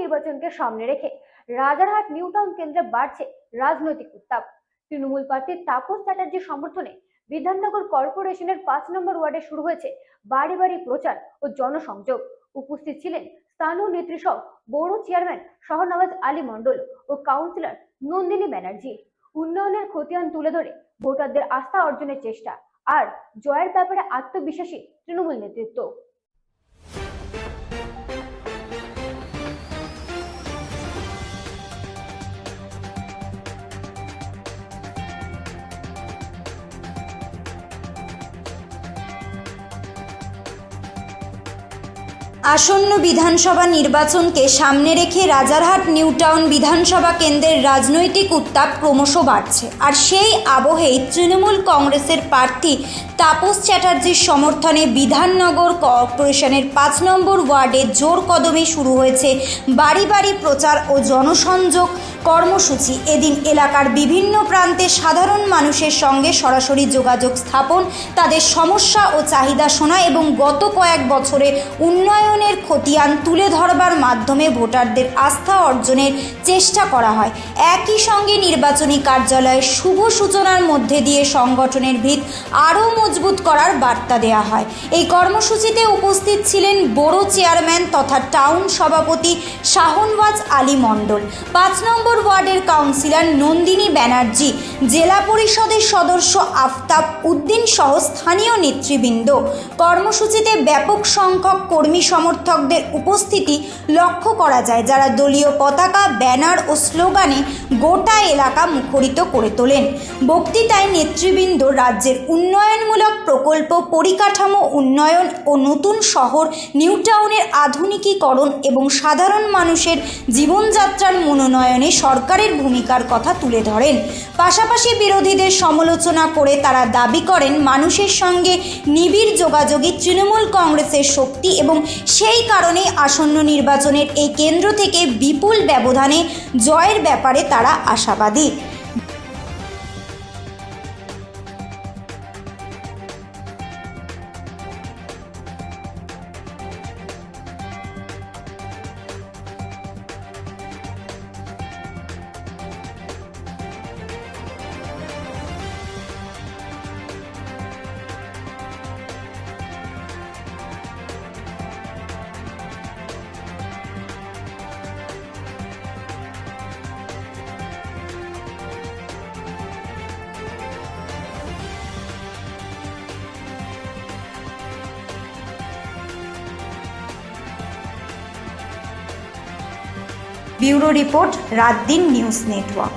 নির্বাচনকে সামনে রেখে রাজারহাট নিউ টাউন কেন্দ্রে বাড়ছে রাজনৈতিক উত্তাপ। তৃণমূল প্রার্থী তাপস চ্যাটার্জির সমর্থনে বিধাননগর কর্পোরেশনের 5 নম্বর ওয়ার্ডে শুরু হয়েছে বাড়ি বাড়ি প্রচার ও জনসংযোগ। উপস্থিত ছিলেন স্থানীয় নেত্রী সহ বড় চেয়ারম্যান শাহনওয়াজ আলী মণ্ডল ও কাউন্সিলর নন্দিনী ব্যানার্জি। উন্নয়নের খতিয়ান তুলে ধরে ভোটারদের আস্থা অর্জনের চেষ্টা আর জয়ের ব্যাপারে আত্মবিশ্বাসী তৃণমূল নেতৃত্ব। আসন্ন বিধানসভা নির্বাচনকে সামনে রেখে রাজারহাট নিউ টাউন বিধানসভা কেন্দ্রের রাজনৈতিক উত্তাপ ক্রমশ বাড়ছে। আর সেই আবহেই তৃণমূল কংগ্রেসের প্রার্থী তাপস চ্যাটার্জির সমর্থনে বিধাননগর কর্পোরেশনের 5 নম্বর ওয়ার্ডে জোর কদমে শুরু হয়েছে বাড়ি বাড়ি প্রচার ও জনসংযোগ কর্মসূচি। এদিন এলাকার বিভিন্ন প্রান্তে সাধারণ মানুষের সঙ্গে সরাসরি যোগাযোগ স্থাপন, তাদের সমস্যা ও চাহিদা শোনা এবং গত কয়েক বছরে উন্নয়নের খতিয়ান তুলে ধরবার মাধ্যমে ভোটারদের আস্থা অর্জনের চেষ্টা করা হয়। একই সঙ্গে নির্বাচনী কার্যালয়ের শুভ সূচনার মধ্যে দিয়ে সংগঠনের ভিত আরও মজবুত করার বার্তা দেওয়া হয়। এই কর্মসূচিতে উপস্থিত ছিলেন বড় চেয়ারম্যান তথা টাউন সভাপতি শাহনওয়াজ আলী মণ্ডল, 5 নম্বর ওয়ার্ডের কাউন্সিলর নন্দিনী ব্যানার্জি, জেলা পরিষদের সদস্য আফতাব উদ্দিন সহ স্থানীয় নেতৃবৃন্দ। কর্মসূচিতে ব্যাপক সংখ্যক কর্মী সমর্থকদের উপস্থিতি লক্ষ্য করা যায়, যারা দলীয় পতাকা, ব্যানার ও স্লোগানে গোটা এলাকা মুখরিত করে তোলেন। বক্তৃতায় নেতৃবৃন্দ রাজ্যের উন্নয়নমূলক প্রকল্প, পরিকাঠামো উন্নয়ন ও নতুন শহর নিউ টাউনের আধুনিকীকরণ এবং সাধারণ মানুষের জীবনযাত্রার উন্নয়নে সরকারের ভূমিকার কথা তুলে ধরেন। পাশাপাশি বিরোধীদের সমালোচনা করে তারা দাবি করেন, মানুষের সঙ্গে নিবিড় যোগাযোগই তৃণমূল কংগ্রেসের শক্তি এবং সেই কারণেই আসন্ন নির্বাচনের এই কেন্দ্র থেকে বিপুল ব্যবধানে জয়ের ব্যাপারে তারা আশাবাদী। ব্যুরো রিপোর্ট, রাত দিন নিউজ নেটওয়ার্ক।